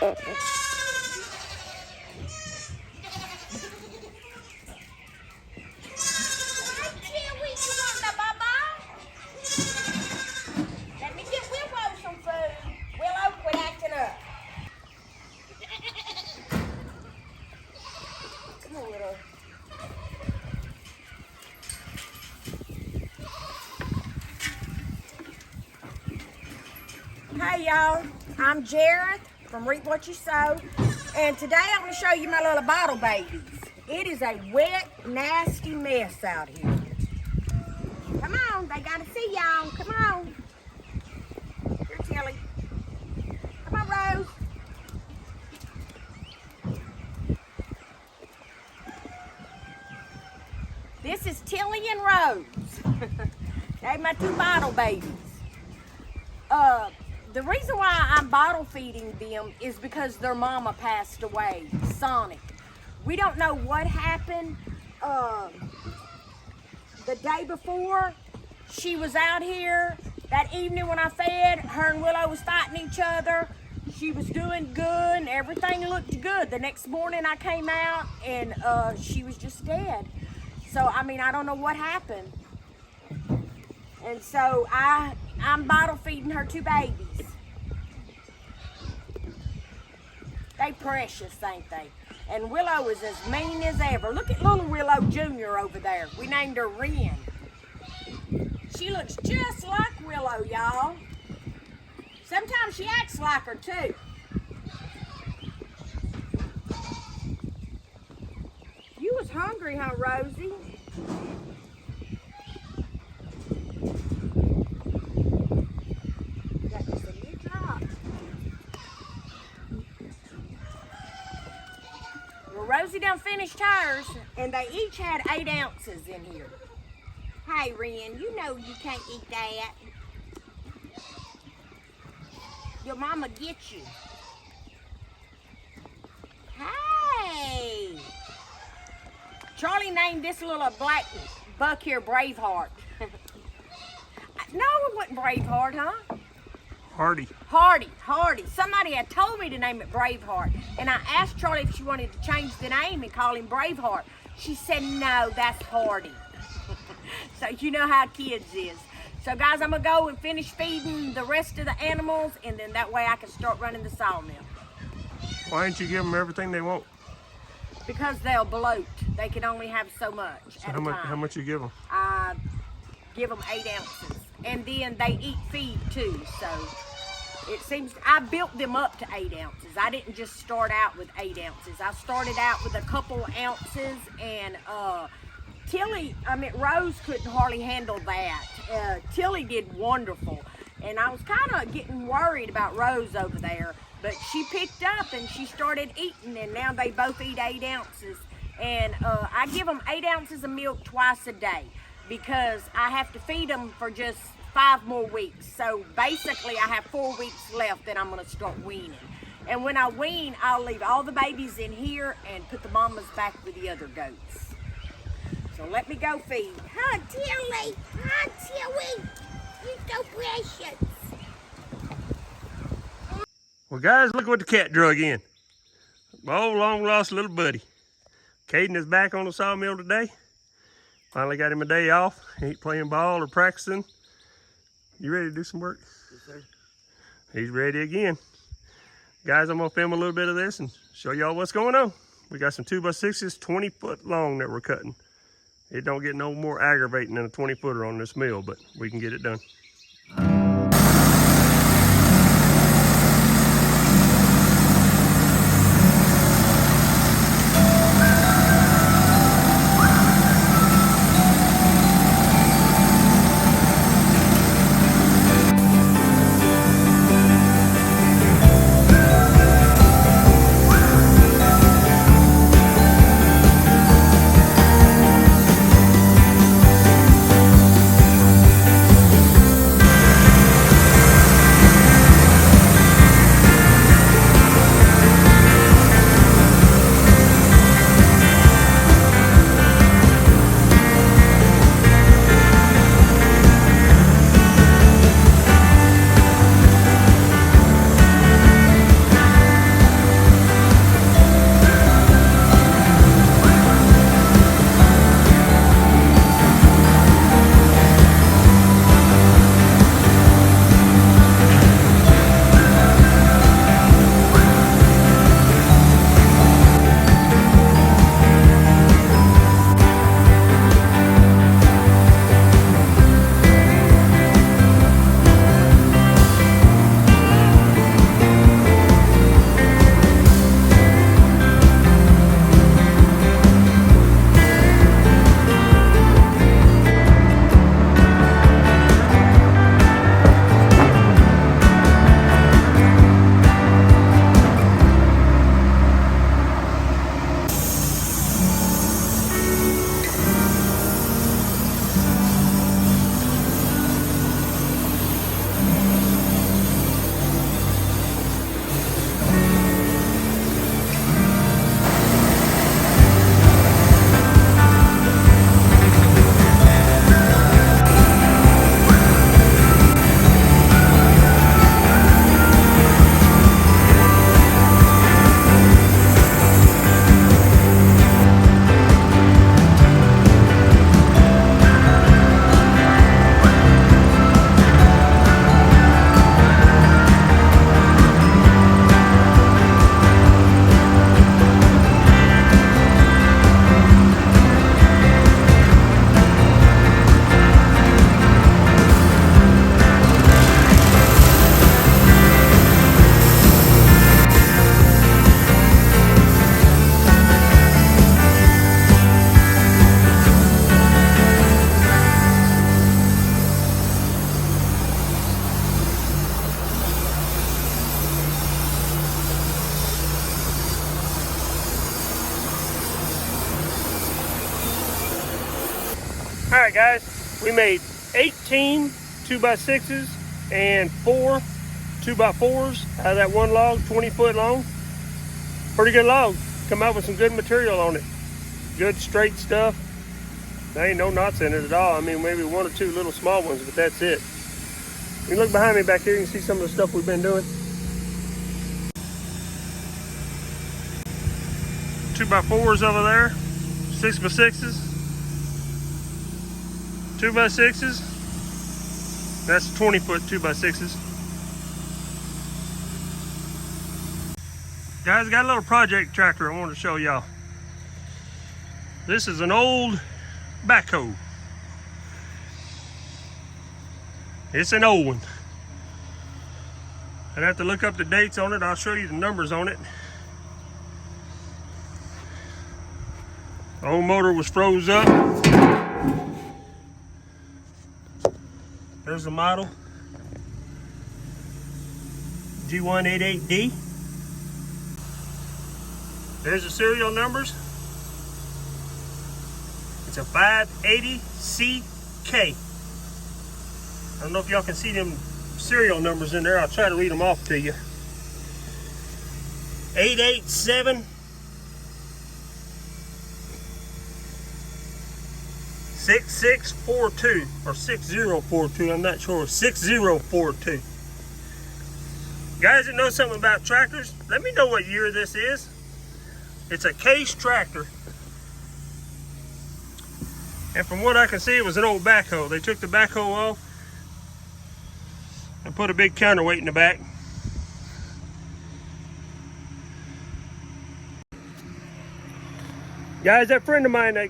Let me get Willow some food. Willow, quit acting up. Come on, Willow. Hey y'all, I'm Jareth from Reap What You Sow, and today I'm going to show you my little bottle babies. It is a wet, nasty mess out here. Come on, they got to see y'all. Come on. Here, Tilly. Come on, Rose. This is Tilly and Rose. They're my two bottle babies. The reason why I'm bottle feeding them is because their mama passed away, Sonic. We don't know what happened. The day before, she was out here. That evening when I fed, her and Willow was fighting each other. She was doing good and everything looked good. The next morning I came out and she was just dead. So, I mean, I don't know what happened. And so I'm bottle feeding her two babies. They precious, ain't they? And Willow is as mean as ever. Look at little Willow Jr. over there. We named her Wren. She looks just like Willow, y'all. Sometimes she acts like her too. You was hungry, huh, Rosie? Got just a new drop. Well, Rosie done finished hers, and they each had 8 ounces in here. Hey, Wren, you know you can't eat that. Your mama get you. Hey! Charlie named this little black buck here Braveheart. No, it wasn't Braveheart, huh? Hardy. Hardy. Somebody had told me to name it Braveheart. And I asked Charlie if she wanted to change the name and call him Braveheart. She said, no, that's Hardy. So you know how kids is. So guys, I'm gonna go and finish feeding the rest of the animals, and then that way I can start running the sawmill. Why didn't you give them everything they want? Because they'll bloat. They can only have so much So at a time. How much you give them? I give them 8 ounces. And then they eat feed too, so it seems, I built them up to 8 ounces. I didn't just start out with 8 ounces. I started out with a couple ounces, and Rose couldn't hardly handle that. Tilly did wonderful. And I was kind of getting worried about Rose over there, but she picked up and she started eating, and now they both eat 8 ounces. And I give them 8 ounces of milk twice a day because I have to feed them for just 5 more weeks. So basically I have 4 weeks left, and I'm gonna start weaning. And when I wean, I'll leave all the babies in here and put the mamas back with the other goats. So let me go feed. Huh, Tilly? Huh, Tilly? You're so precious. Well, guys, look what the cat drug in. My old long-lost little buddy. Caden is back on the sawmill today. Finally got him a day off. He ain't playing ball or practicing. You ready to do some work? Yes, sir. He's ready again. Guys, I'm gonna film a little bit of this and show y'all what's going on. We got some 2x6s, 20 foot long that we're cutting. It don't get no more aggravating than a 20-footer on this mill, but we can get it done. All right, guys, we made 18 2x6s and 4 2x4s out of that one log, 20 foot long. Pretty good log. Come out with some good material on it. Good straight stuff. There ain't no knots in it at all. I mean, maybe one or two little small ones, but that's it. You look behind me back here, you can see some of the stuff we've been doing. 2x4s over there, 6x6s, 2x6s. That's 20 foot 2x6s. Guys, got a little project tractor I wanted to show y'all. This is an old backhoe. It's an old one. I'd have to look up the dates on it. I'll show you the numbers on it. The old motor was froze up. There's the model. G188D. There's the serial numbers. It's a 580CK. I don't know if y'all can see them serial numbers in there. I'll try to read them off to you. 887 6642 or 6042. I'm not sure. 6042. Guys that know something about tractors, let me know what year this is. It's a case tractor. And from what I can see, it was an old backhoe. They took the backhoe off and put a big counterweight in the back. Guys, that friend of mine that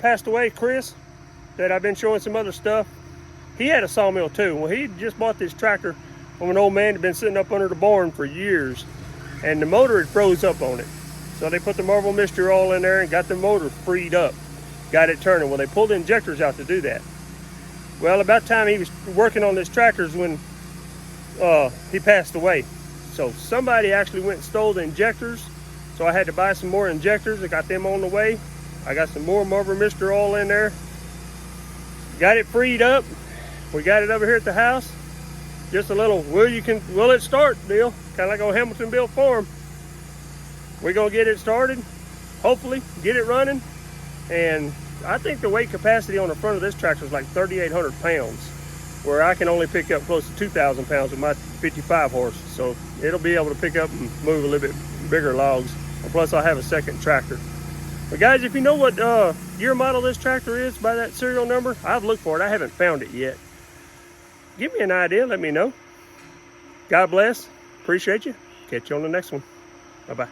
passed away, Chris, that I've been showing some other stuff, he had a sawmill too. Well, he just bought this tractor from an old man that had been sitting up under the barn for years, and the motor had froze up on it. So they put the Marvel Mystery Oil in there and got the motor freed up, got it turning. Well, they pulled the injectors out to do that. Well, about time he was working on this tractor is when he passed away. So somebody actually went and stole the injectors. So I had to buy some more injectors. I got them on the way. I got some more Marvel Mystery Oil in there. Got it freed up. We got it over here at the house. Just a little, will it start deal. Kind of like on Hamiltonville Farm. We're gonna get it started. Hopefully, get it running. And I think the weight capacity on the front of this tractor is like 3,800 pounds, where I can only pick up close to 2,000 pounds with my 55 horse. So it'll be able to pick up and move a little bit bigger logs. And plus I have a second tractor. But guys, if you know what year model this tractor is by that serial number, I've looked for it. I haven't found it yet. Give me an idea, let me know. God bless, appreciate you. Catch you on the next one. Bye-bye.